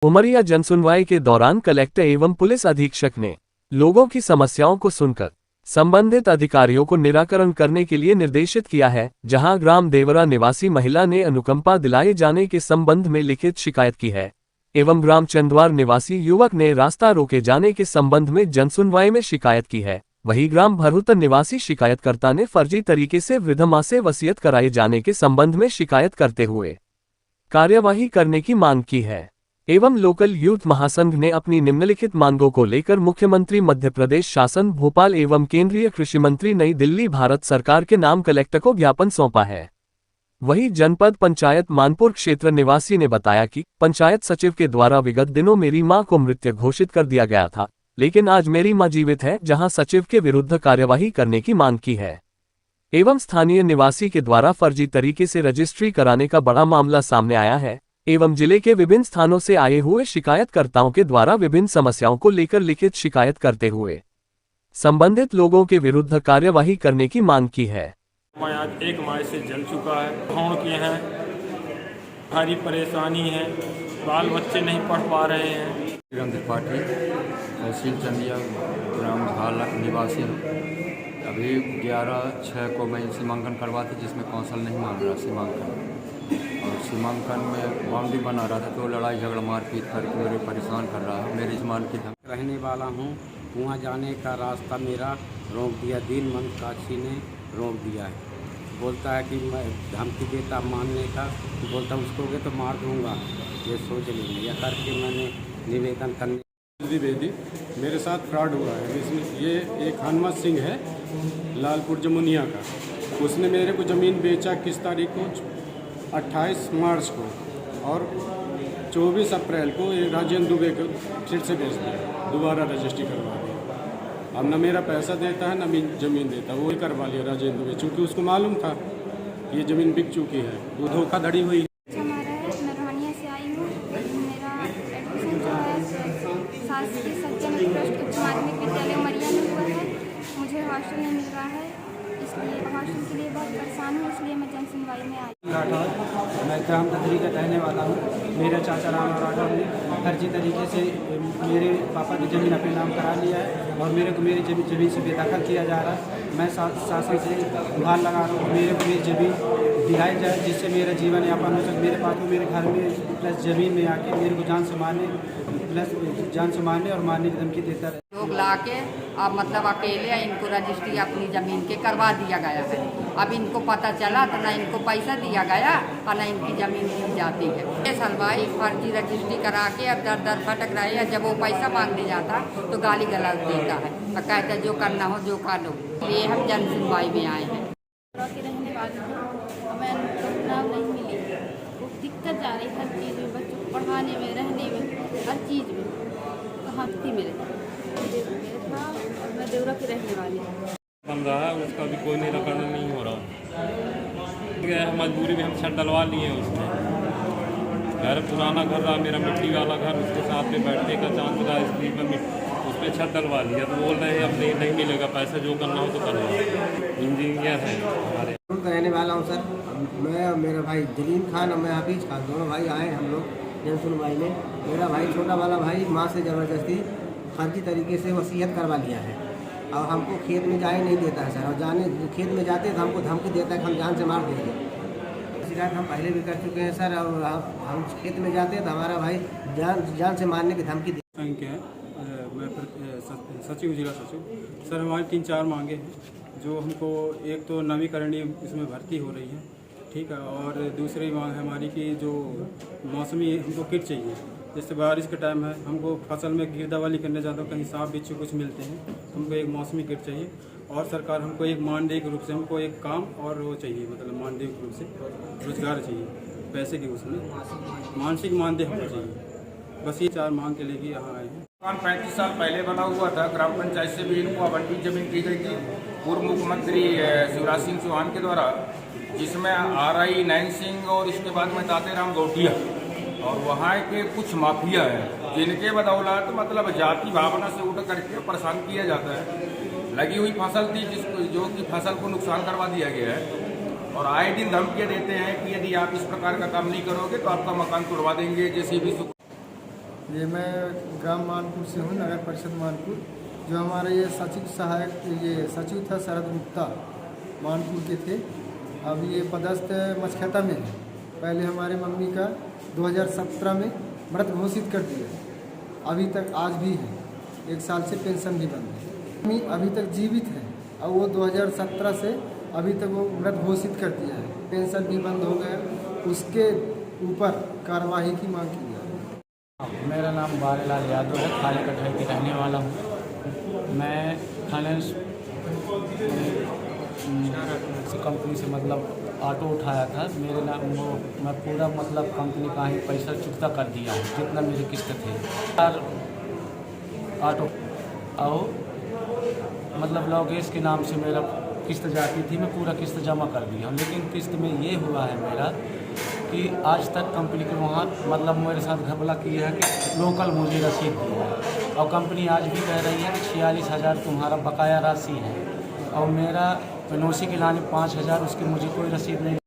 उमरिया जनसुनवाई के दौरान कलेक्टर एवं पुलिस अधीक्षक ने लोगों की समस्याओं को सुनकर संबंधित अधिकारियों को निराकरण करने के लिए निर्देशित किया है, जहां ग्राम देवरा निवासी महिला ने अनुकंपा दिलाए जाने के संबंध में लिखित शिकायत की है एवं ग्राम चंदवार निवासी युवक ने रास्ता रोके जाने के संबंध में जनसुनवाई में शिकायत की है। वहीं ग्राम भरूतन निवासी शिकायतकर्ता ने फर्जी तरीके से वृद्ध मां से वसीयत कराए जाने के संबंध में शिकायत करते हुए कार्यवाही करने की मांग की है एवं लोकल यूथ महासंघ ने अपनी निम्नलिखित मांगों को लेकर मुख्यमंत्री मध्य प्रदेश शासन भोपाल एवं केंद्रीय कृषि मंत्री नई दिल्ली भारत सरकार के नाम कलेक्टर को ज्ञापन सौंपा है। वहीं जनपद पंचायत मानपुर क्षेत्र निवासी ने बताया कि पंचायत सचिव के द्वारा विगत दिनों मेरी मां को मृत घोषित कर दिया गया था, लेकिन आज मेरी मां जीवित है, जहां सचिव के विरुद्ध कार्यवाही करने की मांग की है एवं स्थानीय निवासी के द्वारा फर्जी तरीके से रजिस्ट्री कराने का बड़ा मामला सामने आया है एवं जिले के विभिन्न स्थानों से आए हुए शिकायतकर्ताओं के द्वारा विभिन्न समस्याओं को लेकर लिखित शिकायत करते हुए संबंधित लोगों के विरुद्ध कार्यवाही करने की मांग की है। आज 1 माह से जल चुका है, गाँव के हैं, भारी परेशानी है, बाल बच्चे नहीं पढ़ पा रहे हैं। त्रिपाठी तहसील चंदिया ग्राम झाला निवासी अभी 11/6 को मैं सीमांकन करवा थी, जिसमें कौंसल नहीं मान रहा सीमांकन, और सीमांकन में बाउंड्री बना रहा था तो लड़ाई झगड़ा मारपीट करके मेरे परेशान कर रहा है। मेरी जमान की रहने वाला हूँ, वहाँ जाने का रास्ता मेरा रोक दिया, दीनमंद काशी ने रोक दिया है। बोलता है कि मैं धमकी देता मानने का, बोलता उसको गए तो मार दूँगा, ये सोच लीजिए। यह करके मैंने निवेदन करने द्विवेदी मेरे साथ फ्रॉड हुआ है। इसमें ये एक हनुमत सिंह है लालपुर जमुनिया का, उसने मेरे को ज़मीन बेचा किस तारीख को 28 मार्च को, और 24 अप्रैल को ये राजेंद्र दुबे को फिर से बेच दिया, दोबारा रजिस्ट्री करवा दिया। अब न मेरा पैसा देता है न ज़मीन देता, वो ही करवा लिया राजेंद्र दुबे, चूँकि उसको मालूम था ये ज़मीन बिक चुकी है, वो धोखाधड़ी हुई। शासकीय सज्जन उत्कृष्ट उच्च माध्यमिक विद्यालय उमरिया में हुआ है। मुझे हॉस्टल नहीं मिल रहा है, इसलिए हॉस्टल के लिए बहुत परेशान हूँ, इसलिए मैं जनसुनवाई में आई। मैं ग्राम ददरी का रहने वाला हूँ। मेरे चाचा राम राठौर ने फर्जी तरीके से मेरे पापा की ज़मीन अपने नाम करा लिया है और मेरे को मेरी ज़मीन से बेदखल किया जा रहा है। मैं शासन से गुहार लगा रहा हूँ, मेरे को मेरी ज़मीन दिलाई जाए, जिससे मेरा जीवन यापन हो सके। मेरे पास मेरे घर में प्लस ज़मीन में आके मेरे को जान से मारने और मारने की धमकी देता है। लोग ला के अब मतलब अकेले इनको रजिस्ट्री अपनी ज़मीन के करवा दिया गया है। अब इनको पता चला तो ना इनको पैसा दिया गया और ना इनकी ज़मीन दी जाती है। ये सलवाई फर्जी रजिस्ट्री करा के अब दर दर भटक रहे हैं। जब वो पैसा मांगने जाता तो गाली गलौज देता है और कहता है जो करना हो जो कर लो। ये हम जन सुनवाई में आए हैं। रहने वाली हूँ, हमें नाम नहीं मिली, बहुत दिक्कत जा रही हर चीज़ में, बच्चों को पढ़ाने में, रहने में, हर चीज़ में। कहाँ थी मेरे था और मैं देवरा की रहने वाली हूँ। बन रहा है, उसका भी कोई निराकरण नहीं हो रहा। मजबूरी में हम छत डलवा लिए उसमें। घर पुराना घर रहा मेरा, मिट्टी वाला घर, उसके साथ में बैठने का चांस रहा, इसलिए मैं उस पर छत डलवा लिया। तो बोल रहे हैं अब नहीं मिलेगा पैसा, जो करना हो तो कर लो। इंजीनियर है हमारे। रहने वाला हूँ सर, मैं और मेरा भाई जलीम खान और मैं हाफिज खान दोनों भाई आए हम लोग जनसुनवाई में। मेरा भाई छोटा वाला भाई माँ से ज़बरदस्ती फर्जी तरीके से वसीयत करवा लिया है और हमको खेत में जाने नहीं देता है सर, और जाने खेत में जाते तो हमको धमकी देता है कि हम जान से मार देंगे। शिकायत हम पहले भी कर चुके हैं सर, और हम खेत में जाते हैं तो हमारा भाई जान से मारने की धमकी संख्य है। मैं सचिव जिला सचिव सर, हमारी 3-4 मांगे हैं, जो हमको एक तो नवीकरणीय इसमें भर्ती हो रही है, ठीक है, और दूसरी मांग है हमारी कि जो मौसमी हमको किट चाहिए। जैसे बारिश का टाइम है, हमको फसल में गिरदावली करने जाता हूँ, कहीं सांप बिच्छू कुछ मिलते हैं, हमको एक मौसमी किट चाहिए। और सरकार हमको एक मानदेय के रूप से हमको एक काम और वो चाहिए, मतलब मानदेय के रूप से रोजगार चाहिए, पैसे के उसमें मानसिक मानदेय हमको चाहिए। बस ये 4 मांग के लिए यहाँ आए हैं। मकान 35 साल पहले बना हुआ था, ग्राम पंचायत से भी इनको आवंटित जमीन की गई थी पूर्व मुख्यमंत्री शिवराज सिंह चौहान के द्वारा, जिसमें RI नैन सिंह और इसके बाद में तातेराम गौटिया और वहाँ के कुछ माफिया हैं, जिनके बदौलत मतलब जाति भावना से उठ करके परेशान किया जाता है। लगी हुई फसल थी जिसको जो कि फसल को नुकसान करवा दिया गया है, और आए दिन धमकियाँ देते हैं कि यदि आप इस प्रकार का काम नहीं करोगे तो आपका मकान तोड़वा देंगे, जैसे भी ये मैं ग्राम मानपुर से हूँ, नगर परिषद मानपुर। जो हमारे ये सचिव सहायक ये सचिव था शरद गुप्ता, मानपुर के थे। अब ये पदस्थ मछखेता में है। पहले हमारे मम्मी का 2017 में मृत घोषित कर दिया, अभी तक आज भी है, 1 साल से पेंशन भी बंद है। मम्मी अभी तक जीवित है और वो 2017 से अभी तक वो मृत घोषित कर दिया है, पेंशन भी बंद हो गया। उसके ऊपर कार्रवाई की मांग की है। मेरा नाम बारेलाल यादव है, खाली कटाई के रहने वाला हूँ। मैं फाइनेंस कंपनी से मतलब ऑटो उठाया था। मेरे नाम वो मैं पूरा मतलब कंपनी का ही पैसा चुकता कर दिया हूँ, जितना मेरी किस्त थे। और ऑटो और मतलब लोगेश के नाम से मेरा किस्त जाती थी, मैं पूरा किस्त जमा कर दिया हूँ। लेकिन किस्त में ये हुआ है मेरा कि आज तक कंपनी के वहाँ मतलब मेरे साथ घपला किया है कि लोकल मुझे रसीद दिया है, और कंपनी आज भी कह रही है कि 46,000 तुम्हारा बकाया राशि है, और मेरा एनओसी के लाने 5,000 उसकी मुझे कोई रसीद नहीं